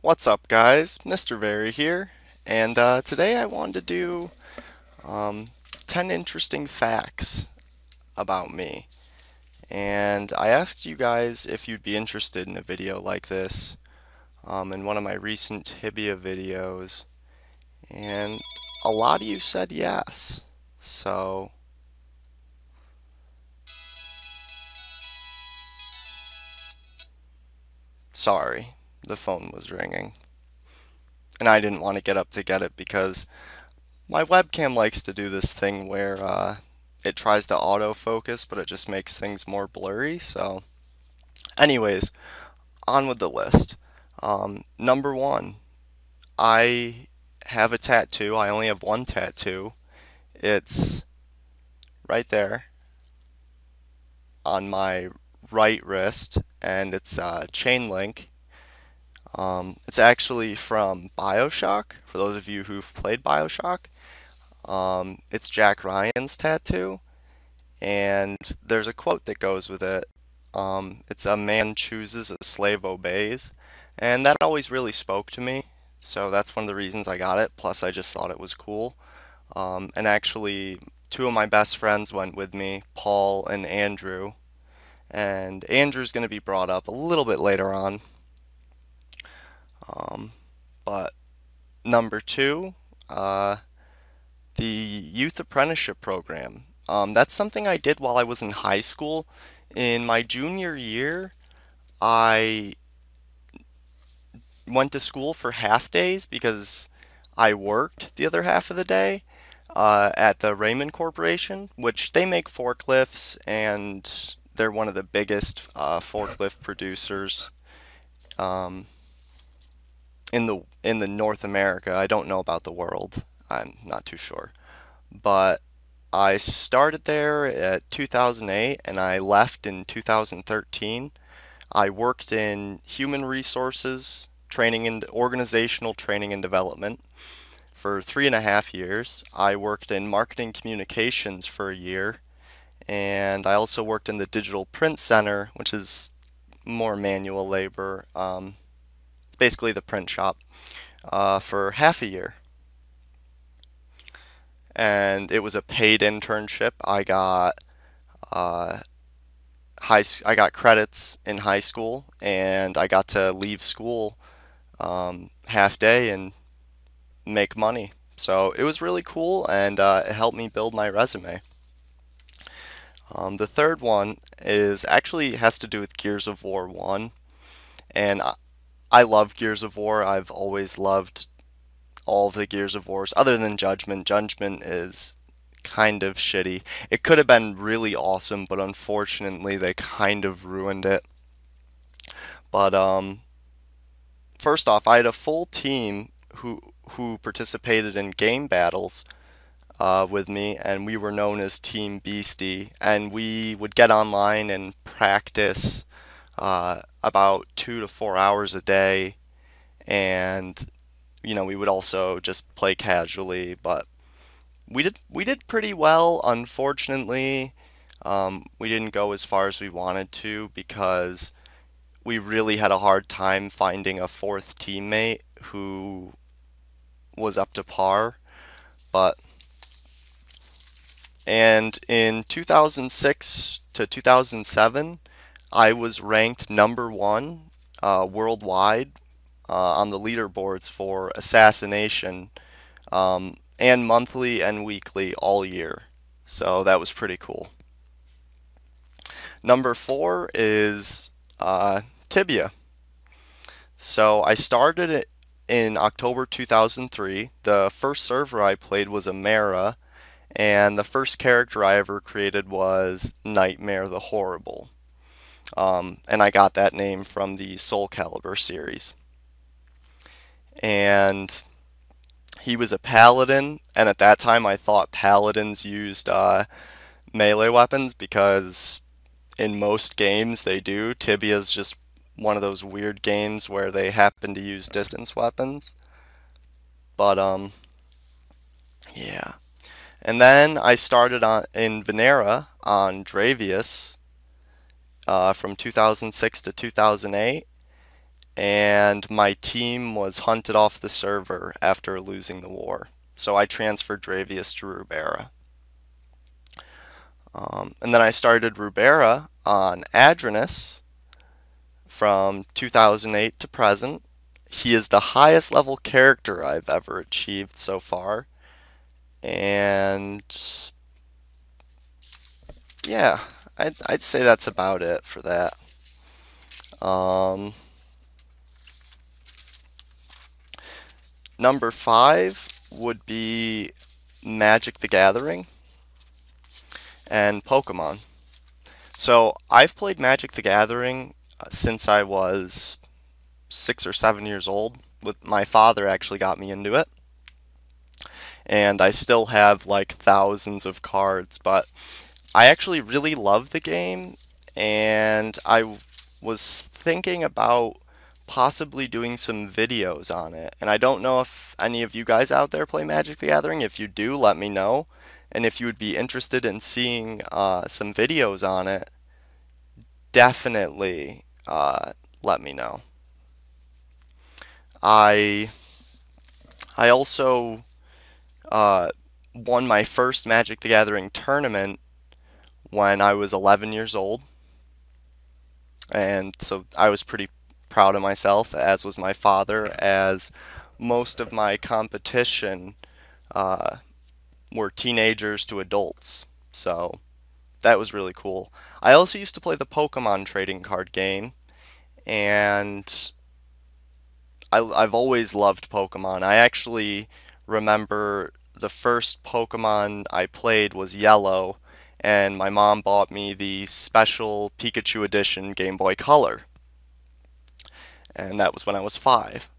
What's up, guys? MrVerry here, and today I wanted to do um, 10 interesting facts about me. And I asked you guys if you'd be interested in a video like this in one of my recent Tibia videos, and a lot of you said yes. So, sorry, the phone was ringing. And I didn't want to get up to get it because my webcam likes to do this thing where it tries to autofocus, but it just makes things more blurry. So, anyways, on with the list. Number one, I have a tattoo. I only have one tattoo. It's right there on my right wrist, and it's chain link. It's actually from BioShock, for those of you who've played BioShock. It's Jack Ryan's tattoo, and there's a quote that goes with it. It's a man chooses, a slave obeys, and that always really spoke to me. So that's one of the reasons I got it. Plus, I just thought it was cool. And actually, two of my best friends went with me, Paul and Andrew. And Andrew's going to be brought up a little bit later on. But number two, the youth apprenticeship program. That's something I did while I was in high school. In my junior year, I went to school for half days because I worked the other half of the day at the Raymond Corporation, which they make forklifts and they're one of the biggest forklift producers um, in the North America. I don't know about the world. I'm not too sure. But I started there at 2008 and I left in 2013. I worked in human resources, training and organizational training and development for 3.5 years. I worked in marketing communications for a year, and I also worked in the digital print center, which is more manual labor. It's basically the print shop for half a year. And it was a paid internship. Uh, I got credits in high school, and I got to leave school half day and make money. So it was really cool, and it helped me build my resume. The third one is actually has to do with Gears of War 1, and I love Gears of War. I've always loved all of the Gears of Wars, other than Judgment. Judgment is kind of shitty. It could have been really awesome, but unfortunately they kind of ruined it. But first off, I had a full team who participated in game battles with me, and we were known as Team Beastie. And we would get online and practice about 2 to 4 hours a day, and we would also just play casually. But we did pretty well. Unfortunately, we didn't go as far as we wanted to because we really had a hard time finding a fourth teammate who was up to par. But and in 2006 to 2007, I was ranked number one worldwide on the leaderboards for assassination, and monthly and weekly all year. So that was pretty cool. Number four is Tibia. So I started it in October 2003. The first server I played was Amera, and the first character I ever created was Nightmare the Horrible. And I got that name from the Soul Calibur series. And he was a paladin, and at that time I thought paladins used melee weapons because in most games they do. Tibia's just one of those weird games where they happen to use distance weapons. But yeah. And then I started in Venera on Dravius from 2006 to 2008, and my team was hunted off the server after losing the war. So I transferred Dravius to Rubera. And then I started Rubera on Adranus from 2008 to present. He is the highest level character I've ever achieved so far. And yeah, I'd say that's about it for that. Um, Number 5 would be Magic the Gathering and Pokemon. So I've played Magic the Gathering since I was 6 or 7 years old. With my father actually got me into it, and I still have like thousands of cards. But I actually really love the game, and I was thinking about possibly doing some videos on it. And I don't know if any of you guys out there play Magic the Gathering. If you do, let me know. And if you would be interested in seeing some videos on it, definitely let me know. I I also won my first Magic the Gathering tournament when I was 11 years old, and so I was pretty proud of myself, as was my father, as most of my competition uh, were teenagers to adults. So that was really cool. I also used to play the Pokemon trading card game, and I've always loved Pokemon. I actually remember the first Pokemon I played was Yellow, and my mom bought me the special Pikachu edition Game Boy Color, and that was when I was 5.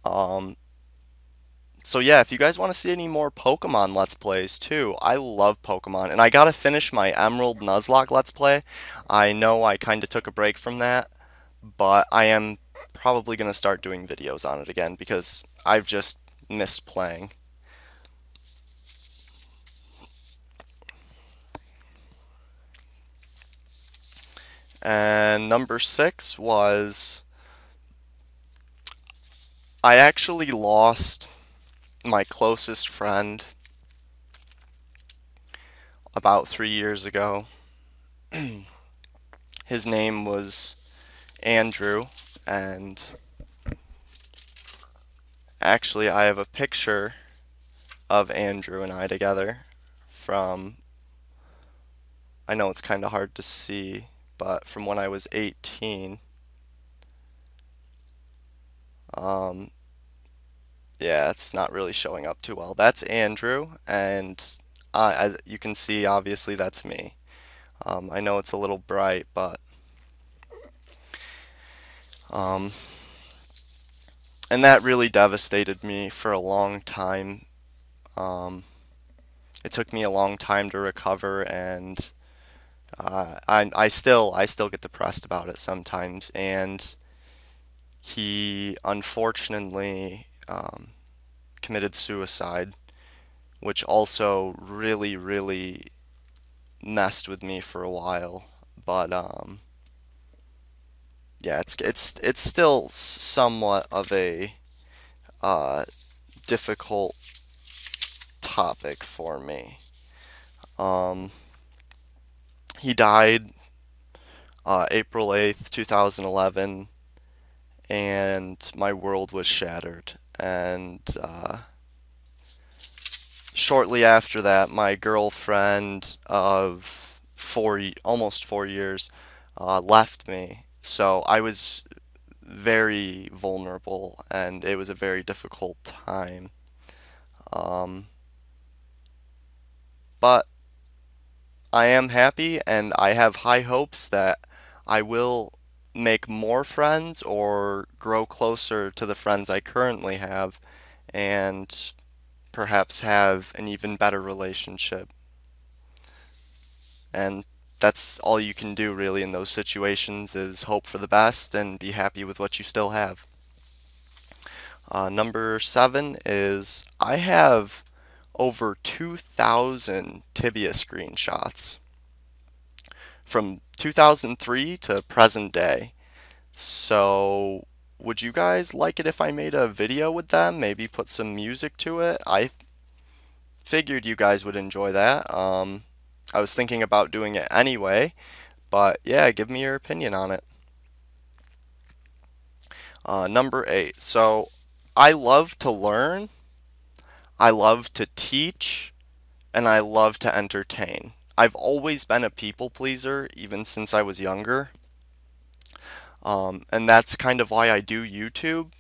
Um, so yeah, if you guys want to see any more Pokemon Let's Plays too, I love Pokemon, and I gotta finish my Emerald Nuzlocke Let's Play. I know I kinda took a break from that, but I am probably gonna start doing videos on it again because I've just missed playing. And number 6 was I actually lost my closest friend about 3 years ago. His name was Andrew, and actually I have a picture of Andrew and I together from, I know it's kind of hard to see, but from when I was 18. Um, yeah, it's not really showing up too well. That's Andrew, and as you can see, obviously that's me. I know it's a little bright, but um, and that really devastated me for a long time. Um, it took me a long time to recover, and I still get depressed about it sometimes. And he unfortunately committed suicide, which also really messed with me for a while. But yeah, it's still somewhat of a uh, difficult topic for me. Um, he died April 8th, 2011, and my world was shattered. And shortly after that, my girlfriend of almost 4 years left me. So I was very vulnerable, and it was a very difficult time. Um, but I am happy, and I have high hopes that I will make more friends or grow closer to the friends I currently have, and perhaps have an even better relationship. And that's all you can do really in those situations is hope for the best and be happy with what you still have. Number 7 is I have over 2,000 Tibia screenshots from 2003 to present day. So would you guys like it if I made a video with them? Maybe put some music to it? I figured you guys would enjoy that. I was thinking about doing it anyway, but yeah, give me your opinion on it. Number 8. So, I love to learn, I love to teach, and I love to entertain. I've always been a people pleaser, even since I was younger. And that's kind of why I do YouTube,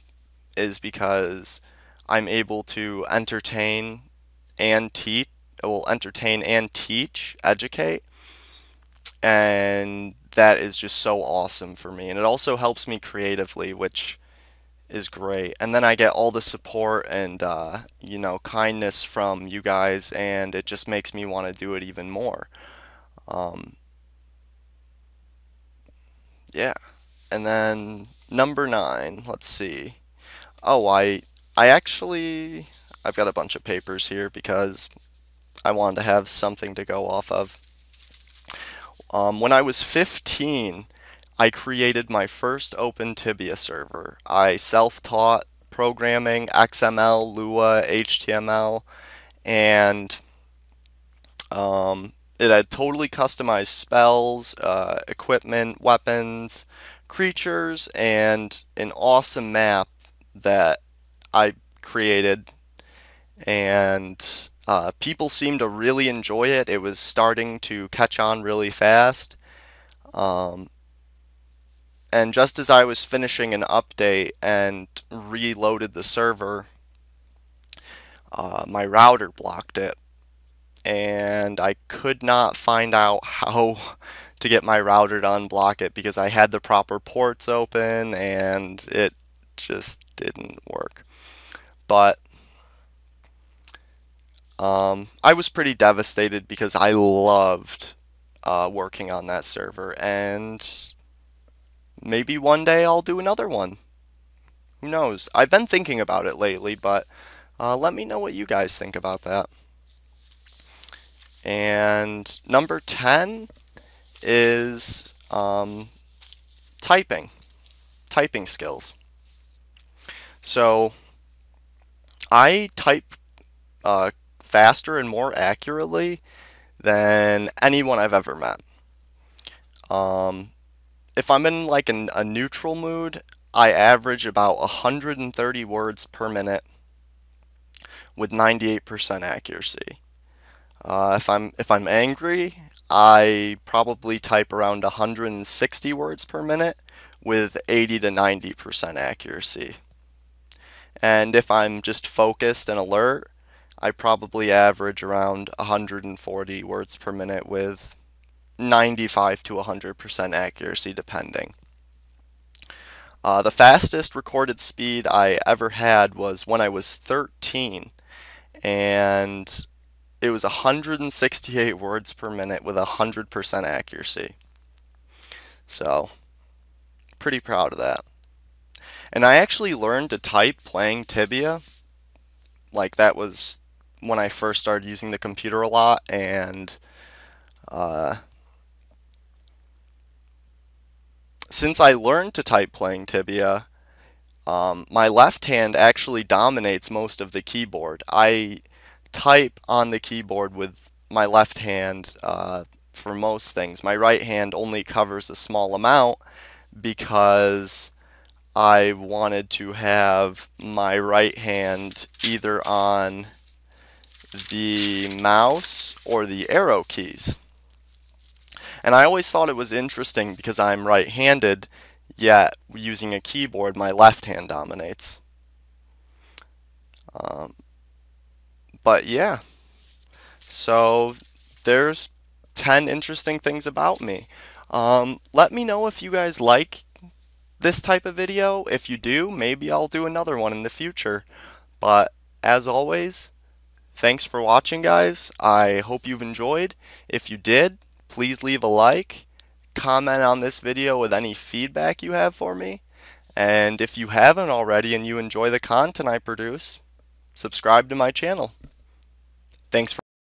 is because I'm able to entertain and teach, educate, and that is just so awesome for me. And it also helps me creatively, which is great. And then I get all the support and kindness from you guys, and it just makes me want to do it even more. Um, yeah. And then number 9, let's see. Oh, I've got a bunch of papers here because I wanted to have something to go off of. When I was 15, I created my first open Tibia server. I self-taught programming, XML, Lua, HTML, and it had totally customized spells, equipment, weapons, creatures, and an awesome map that I created. And people seemed to really enjoy it. It was starting to catch on really fast. Um, and just as I was finishing an update and reloaded the server, my router blocked it. And I could not find out how to get my router to unblock it because I had the proper ports open and it just didn't work. But I was pretty devastated because I loved working on that server, and maybe one day I'll do another one. Who knows? I've been thinking about it lately, but let me know what you guys think about that. And number 10 is typing skills. So I type faster and more accurately than anyone I've ever met. If I'm in like a neutral mood, I average about 130 words per minute with 98% accuracy. If I'm angry, I probably type around 160 words per minute with 80 to 90% accuracy. And if I'm just focused and alert, I probably average around 140 words per minute with 95 to 100% accuracy depending. The fastest recorded speed I ever had was when I was 13, and it was 168 words per minute with 100% accuracy. So, pretty proud of that. And I actually learned to type playing Tibia. Like, that was when I first started using the computer a lot, and since I learned to type playing Tibia, my left hand actually dominates most of the keyboard. I type on the keyboard with my left hand for most things. My right hand only covers a small amount because I wanted to have my right hand either on the mouse or the arrow keys. And I always thought it was interesting because I'm right-handed, yet using a keyboard, my left hand dominates. But yeah, so there's 10 interesting things about me. Let me know if you guys like this type of video. If you do, maybe I'll do another one in the future. But as always, thanks for watching, guys. I hope you've enjoyed. If you did, please leave a like, comment on this video with any feedback you have for me, and if you haven't already and you enjoy the content I produce, subscribe to my channel. Thanks for